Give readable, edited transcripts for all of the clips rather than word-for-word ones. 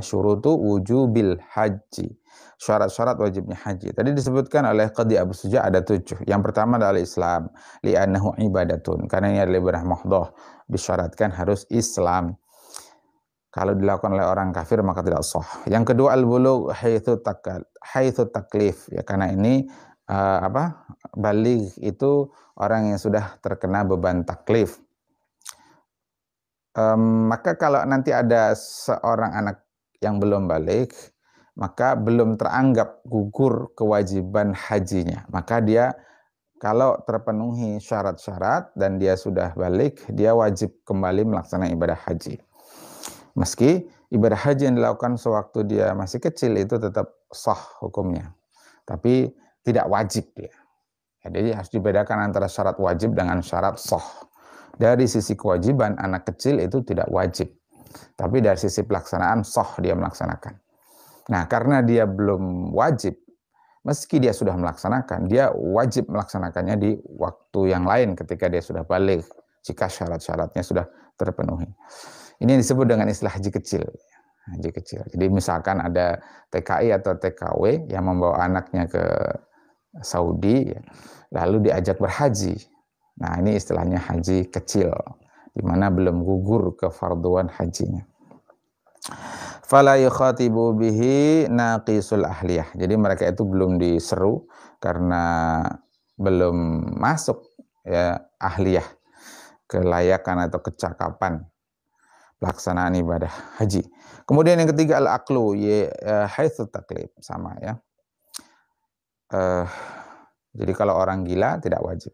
syurutu wujubil haji. Syarat-syarat wajibnya haji. Tadi disebutkan oleh Qadhi Abu Suja ada 7. Yang pertama adalah Islam, li'annahu ibadatun, karena ini adalah ibadah mahdhah, disyaratkan harus Islam. Kalau dilakukan oleh orang kafir maka tidak sah. Yang kedua al-bulugh haitsu taklif, ya, karena ini baligh itu orang yang sudah terkena beban taklif. Maka kalau nanti ada seorang anak yang belum balik, maka belum teranggap gugur kewajiban hajinya. Maka dia kalau terpenuhi syarat-syarat dan dia sudah balik, dia wajib kembali melaksanakan ibadah haji. Meski ibadah haji yang dilakukan sewaktu dia masih kecil itu tetap sah hukumnya, tapi tidak wajib dia. Jadi harus dibedakan antara syarat wajib dengan syarat sah. Dari sisi kewajiban anak kecil itu tidak wajib, tapi dari sisi pelaksanaan sah dia melaksanakan. Nah, karena dia belum wajib, meski dia sudah melaksanakan, dia wajib melaksanakannya di waktu yang lain ketika dia sudah balik, jika syarat-syaratnya sudah terpenuhi. Ini disebut dengan istilah haji kecil. Haji kecil. Jadi misalkan ada TKI atau TKW yang membawa anaknya ke Saudi, lalu diajak berhaji. Nah, ini istilahnya haji kecil, di mana belum gugur kefarduan hajinya. Fala yukhatibu bihi naqisul ahliyah. Jadi mereka itu belum diseru karena belum masuk, ya, ahliyah, kelayakan atau kecakapan pelaksanaan ibadah haji. Kemudian yang ketiga al-aqlu, haitsu taklif, sama ya. Jadi kalau orang gila tidak wajib.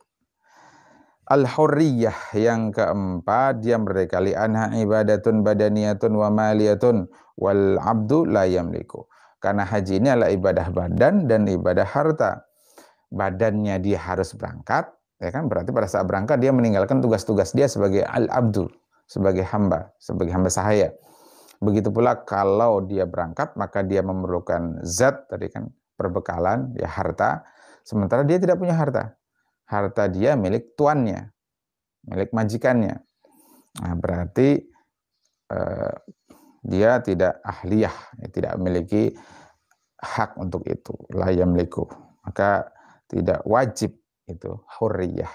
Al-hurriyah, yang keempat, dia merdeka, li'anha ibadatun badaniyatun wa maliyatun wal abdu la yamliku. Karena haji ini adalah ibadah badan dan ibadah harta. Badannya dia harus berangkat, ya kan, berarti pada saat berangkat dia meninggalkan tugas-tugas dia sebagai al-abdu, sebagai hamba sahaya. Begitu pula kalau dia berangkat, maka dia memerlukan zat, tadi kan, perbekalan, ya, harta, sementara dia tidak punya harta. Harta dia milik tuannya, milik majikannya. Nah, berarti dia tidak ahliyah, tidak memiliki hak untuk itu, la yamliku. Maka tidak wajib itu hurriyah.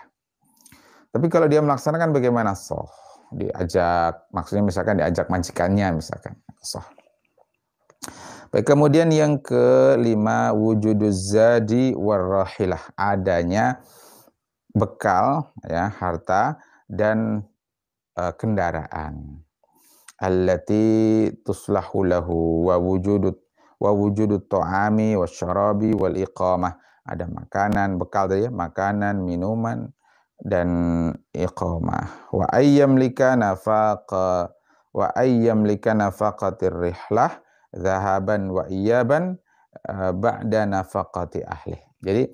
Tapi kalau dia melaksanakan bagaimana? Sah. Diajak, maksudnya misalkan diajak majikannya, misalkan sah. Baik, kemudian yang kelima, wujuduz zadi warrahilah, adanya bekal, ya, harta dan kendaraan. Allati tuslahu lahu wa wujudut ta'ami wasyarabi wal iqamah. Ada makanan, bekal tadi ya, makanan, minuman dan iqamah. Wa ayyamlika nafaqatir rihlah zahaban wa iyaban ba'da nafaqati ahli. Jadi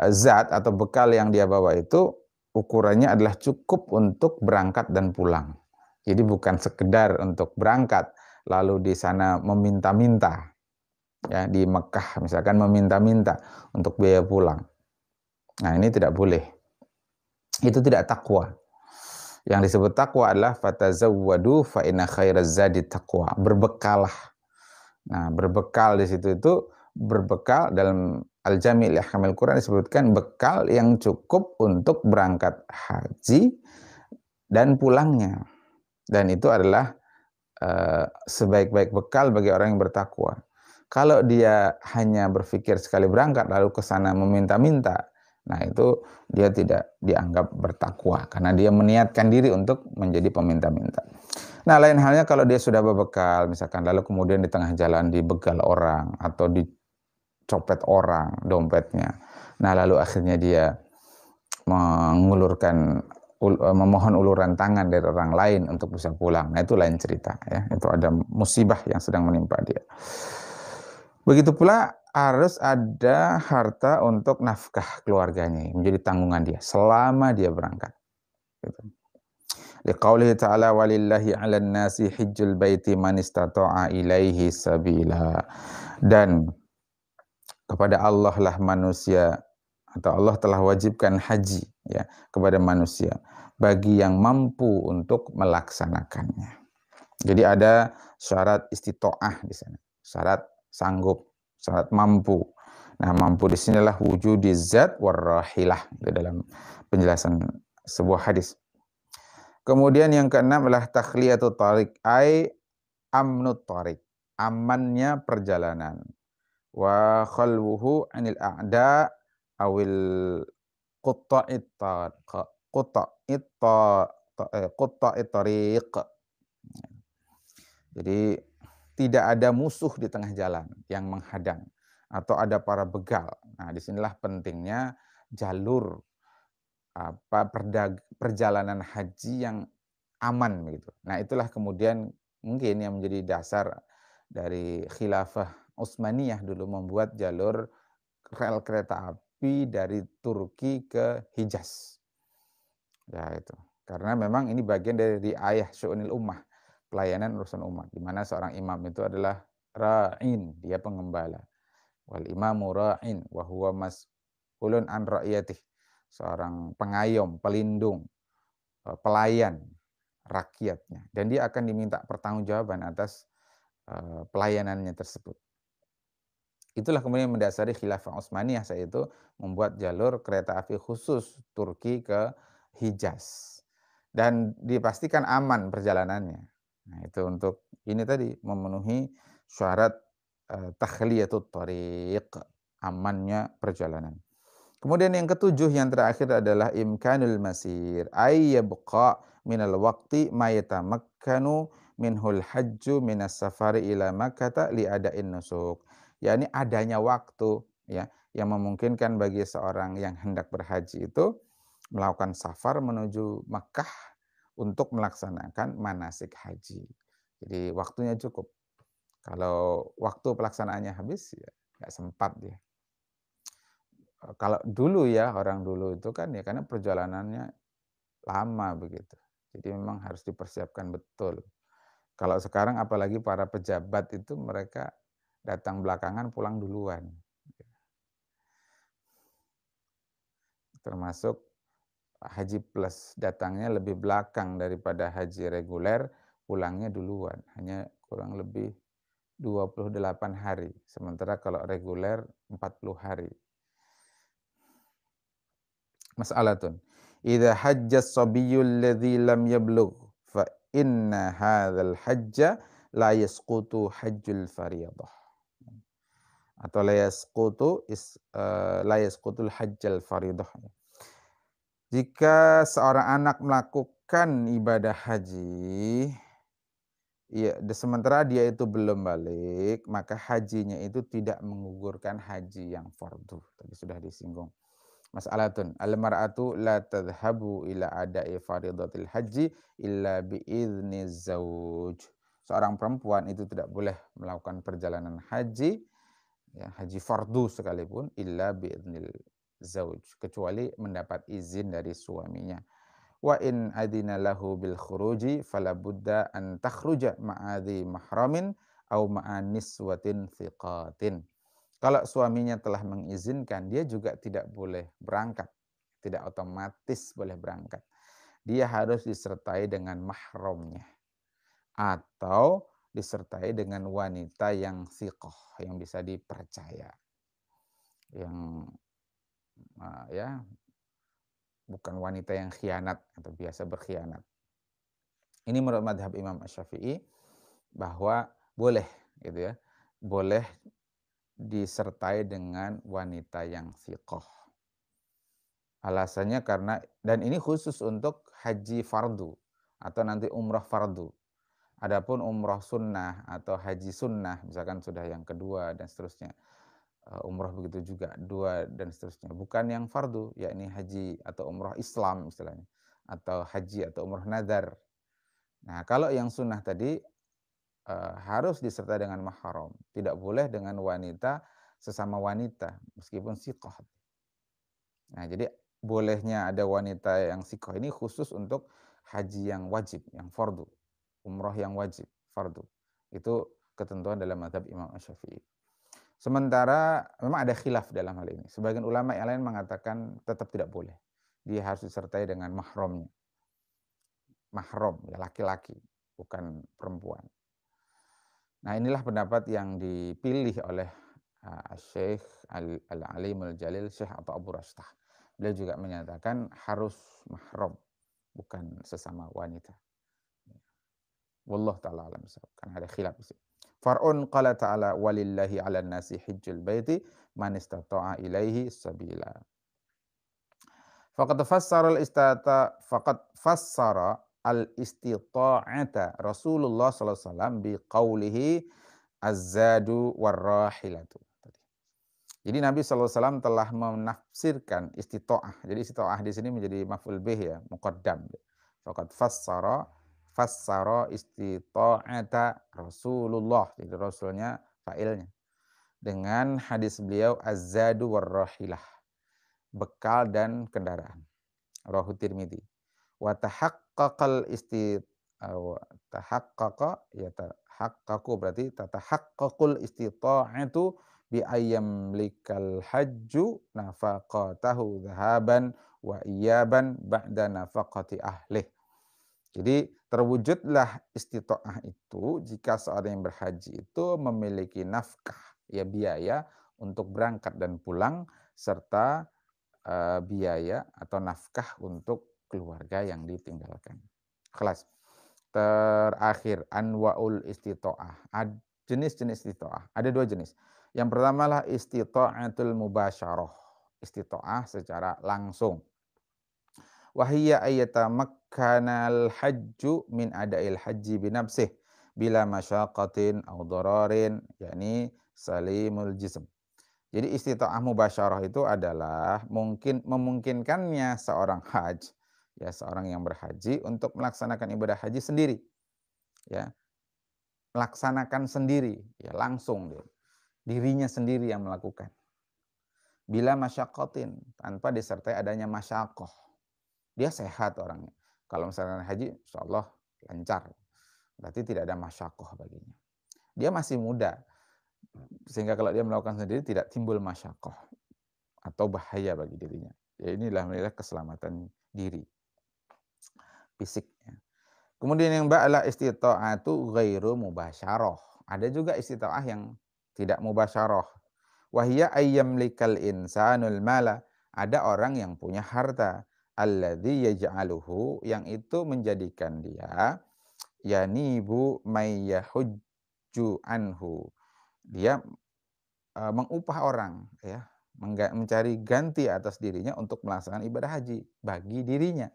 zat atau bekal yang dia bawa itu ukurannya adalah cukup untuk berangkat dan pulang. Jadi bukan sekedar untuk berangkat lalu di sana meminta-minta, ya, di Mekah misalkan meminta-minta untuk biaya pulang. Nah, ini tidak boleh. Itu tidak takwa. Yang disebut takwa adalah fatazawwadu fa inna khairaz zadi taqwa. Berbekalah. Nah, berbekal di situ itu berbekal dalam Al-Jami' li Ahkamil Quran disebutkan bekal yang cukup untuk berangkat haji dan pulangnya. Dan itu adalah sebaik-baik bekal bagi orang yang bertakwa. Kalau dia hanya berpikir sekali berangkat lalu ke sana meminta-minta, nah itu dia tidak dianggap bertakwa karena dia meniatkan diri untuk menjadi peminta-minta. Nah, lain halnya kalau dia sudah berbekal, misalkan lalu kemudian di tengah jalan dibegal orang atau dicopet orang dompetnya. Nah, lalu akhirnya dia memohon uluran tangan dari orang lain untuk bisa pulang. Nah, itu lain cerita, ya. Itu ada musibah yang sedang menimpa dia. Begitu pula harus ada harta untuk nafkah keluarganya, menjadi tanggungan dia selama dia berangkat. Gitu. Liqaulihi ta'ala walillahi 'alan nasi hijjul baiti man istata'a ilaihi sabila. Dan kepada Allah lah manusia, atau Allah telah wajibkan haji, ya, kepada manusia bagi yang mampu untuk melaksanakannya. Jadi ada syarat istitoah di sana, syarat sanggup, syarat mampu. Nah, mampu di sinilah wujudiz zat warrahilah itu dalam penjelasan sebuah hadis. Kemudian yang keenam adalah takhliyatut tariq ai amnut tariq, amannya perjalanan. Wa khalwuhu 'anil a'da awil qutta'it tariq, qutta'it ta qutta'it tariq. Jadi tidak ada musuh di tengah jalan yang menghadang atau ada para begal. Nah, disinilah pentingnya jalur perjalanan haji yang aman begitu. Nah, itulah kemudian mungkin yang menjadi dasar dari khilafah Utsmaniyah dulu membuat jalur rel kereta api dari Turki ke Hijaz. Ya itu. Karena memang ini bagian dari riayah syu'unil ummah, pelayanan urusan umat, di mana seorang imam itu adalah ra'in, dia pengembala. Wal imamu ra'in wa huwa mas'ulun an ra'iyatih. Seorang pengayom, pelindung, pelayan rakyatnya, dan dia akan diminta pertanggungjawaban atas pelayanannya tersebut. Itulah kemudian mendasari khilafah Utsmaniyah saat itu membuat jalur kereta api khusus Turki ke Hijaz. Dan dipastikan aman perjalanannya. Nah, itu untuk ini tadi memenuhi syarat takhliyatut thariq, amannya perjalanan. Kemudian yang ketujuh yang terakhir adalah imkanul masir, ay yabqa minal waqti ma yatamakkanu minhul hajju minas safari ila Makkah li ada'in nusuk. Yakni adanya waktu ya yang memungkinkan bagi seorang yang hendak berhaji itu melakukan safar menuju Makkah untuk melaksanakan manasik haji. Jadi waktunya cukup. Kalau waktu pelaksanaannya habis ya nggak sempat dia. Kalau dulu ya, orang dulu itu kan ya karena perjalanannya lama begitu. Jadi memang harus dipersiapkan betul. Kalau sekarang apalagi para pejabat itu mereka datang belakangan pulang duluan. Termasuk haji plus datangnya lebih belakang daripada haji reguler, pulangnya duluan. Hanya kurang lebih 28 hari. Sementara kalau reguler 40 hari. Mas'alatun. Idza hajja as-sabiyyul ladzi lam yablugh fa inna hadzal hajja la yasqutu hajjul fardhah. Atau la yasqutul hajjal fardhah. Jika seorang anak melakukan ibadah haji, ya, sementara dia itu belum balik, maka hajinya itu tidak menggugurkan haji yang fardu. Tadi sudah disinggung. Mas'alatun, al-mar'atu la tadhhabu ila ada'i faridatil haji illa bi'izni zauj. Seorang perempuan itu tidak boleh melakukan perjalanan haji, ya, haji fardu sekalipun, illa bi'iznil zauj, kecuali mendapat izin dari suaminya. Wa in adina lahu bil khuruji fala budda an takhruja ma'adhi mahramin au ma'a niswatin thiqatin. Kalau suaminya telah mengizinkan, dia juga tidak boleh berangkat, tidak otomatis boleh berangkat. Dia harus disertai dengan mahramnya atau disertai dengan wanita yang thiqah, yang bisa dipercaya. Yang ya bukan wanita yang khianat atau biasa berkhianat. Ini menurut madhab Imam Asy-Syafi'i bahwa boleh gitu ya. Boleh disertai dengan wanita yang thiqah. Alasannya karena, dan ini khusus untuk haji fardu atau nanti umrah fardu. Adapun umrah sunnah atau haji sunnah, misalkan sudah yang kedua dan seterusnya, umrah begitu juga, dua dan seterusnya, bukan yang fardu, yakni haji atau umrah Islam istilahnya, atau haji atau umrah nadar. Nah, kalau yang sunnah tadi harus disertai dengan mahram, tidak boleh dengan wanita sesama wanita meskipun siqah. Nah, jadi bolehnya ada wanita yang siqah ini khusus untuk haji yang wajib, yang fardu, umrah yang wajib, fardu. Itu ketentuan dalam mazhab Imam Asy-Syafi'i. Sementara memang ada khilaf dalam hal ini. Sebagian ulama yang lain mengatakan tetap tidak boleh. Dia harus disertai dengan mahramnya. Mahram, ya laki-laki, bukan perempuan. Nah, inilah pendapat yang dipilih oleh Syekh Al-Alimul Jalil, Syekh atau Abu Rastah. Beliau juga menyatakan harus mahram, bukan sesama wanita. Wallahu ta'ala alam bissawab. Karena ada khilaf di sini. Far'un qala ta'ala walillahi 'alan nasi hajjul baiti man istata'a ilaihi sabila. Faqad fassara al-istita'ata Rasulullah sallallahu alaihi wasallam biqaulihi az-zadu warrahilatu. Jadi Nabi sallallahu alaihi wasallam telah menafsirkan istita'ah. Jadi istita'ah di sini menjadi maf'ul bih ya, muqaddam. Faqad fassara istita'ata Rasulullah. Jadi Rasulnya fa'ilnya. Dengan hadis beliau az-zadu warrahilah. Bekal dan kendaraan. Rawahu Tirmidzi. Wa tahaqqaqal tahaqqaqu berarti tatahaqqaqul istita'atu bi ayyamlikal hajju nafaqatahu dhahaban wa iyaban ba'da nafaqati ahlih. Jadi terwujudlah istita'ah itu jika seorang yang berhaji itu memiliki nafkah, ya biaya untuk berangkat dan pulang serta biaya atau nafkah untuk keluarga yang ditinggalkan. Kelas terakhir anwaul istita'ah. Jenis-jenis istita'ah. Ada dua jenis. Yang pertama lah istita'atul mubasyarah. Istita'ah secara langsung. Wahiyya ayyatamakkanal hajju min ada'il haji binafsih bila masyaqatin au dararin, yakni salimul jism. Jadi istita'ah mubasyarah itu adalah memungkinkannya seorang seorang yang berhaji untuk melaksanakan ibadah haji sendiri. Ya, melaksanakan sendiri, ya langsung dirinya sendiri yang melakukan. Bila masyaqatin, tanpa disertai adanya masyaqah. Dia sehat orangnya. Kalau misalkan haji, insyaallah lancar. Berarti tidak ada masyaqah baginya. Dia masih muda. Sehingga kalau dia melakukan sendiri tidak timbul masyaqah atau bahaya bagi dirinya. Ya inilah keselamatan diri fisiknya. Kemudian yang ba'la istita'atu ghairu mubasyarah. Ada juga istita'ah yang tidak mubasyarah. Wahiyya ayyamlikal insanul mala. Ada orang yang punya harta. Alladzi yaj'aluhu, yang itu menjadikan dia yanibu may yahujju anhu. Dia mengupah orang, ya, mencari ganti atas dirinya untuk melaksanakan ibadah haji bagi dirinya.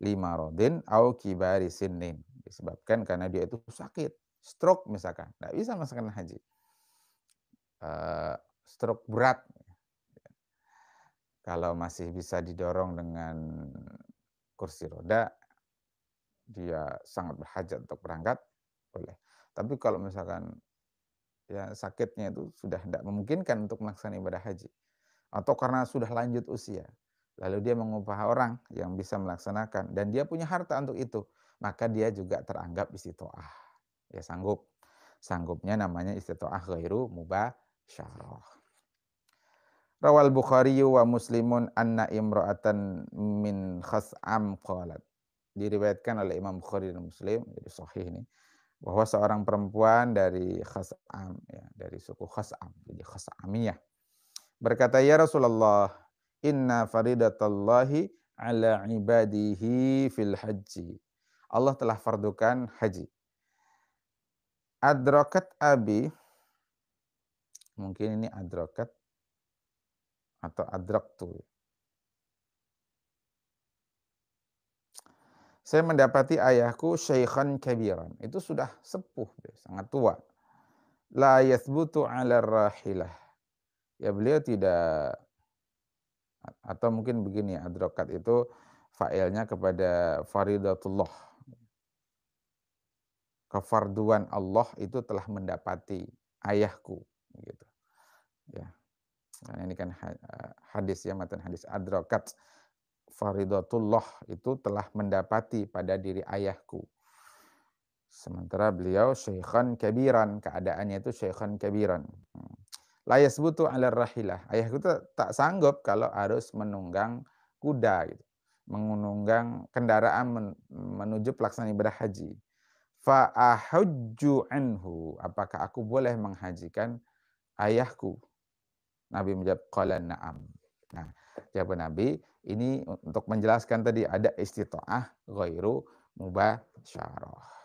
Lima rodin au kibari sinin, disebabkan karena dia itu sakit, stroke misalkan, tidak bisa melaksanakan haji, stroke berat. Kalau masih bisa didorong dengan kursi roda, dia sangat berhajat untuk berangkat, boleh. Tapi kalau misalkan ya sakitnya itu sudah tidak memungkinkan untuk melaksanakan ibadah haji, atau karena sudah lanjut usia, lalu dia mengupah orang yang bisa melaksanakan dan dia punya harta untuk itu, maka dia juga teranggap istita'ah. Ya sanggupnya namanya istita'ah ghairu mubasyarah. Rawal Bukhari wa Muslimun anna imra'atan min Khas'am qalat. Diriwayatkan oleh Imam Bukhari dan Muslim, jadi sahih ini, bahwa seorang perempuan dari Khas'am, ya, dari suku Khas'am, jadi Khas'amiyah, berkata, ya Rasulullah, inna faridatallahi ala ibadihi fil haji. Allah telah fardukan haji. Adrakat abi, mungkin ini adrakat atau adraktu. Saya mendapati ayahku syaikhan kabiran. Itu sudah sepuh, sangat tua. La yathbutu ala rahilah. Ya beliau tidak, atau mungkin begini, adrokat itu fa'ilnya kepada faridatullah. Kefarduan Allah itu telah mendapati ayahku. Gitu. Ya. Nah, ini kan hadis ya, matan hadis adrokat. Faridatullah itu telah mendapati pada diri ayahku. Sementara beliau syaikhan kabiran, keadaannya itu syaikhan kabiran. La yasbutu 'ala rahilah. Ayahku tak sanggup kalau harus menunggang kuda gitu. Menunggang kendaraan menuju pelaksanaan ibadah haji. fa ahujju anhu, apakah aku boleh menghajikan ayahku? Nabi menjawab, qala na'am. Nah, jawab Nabi, ini untuk menjelaskan tadi ada istita'ah ghairu mubasyarah.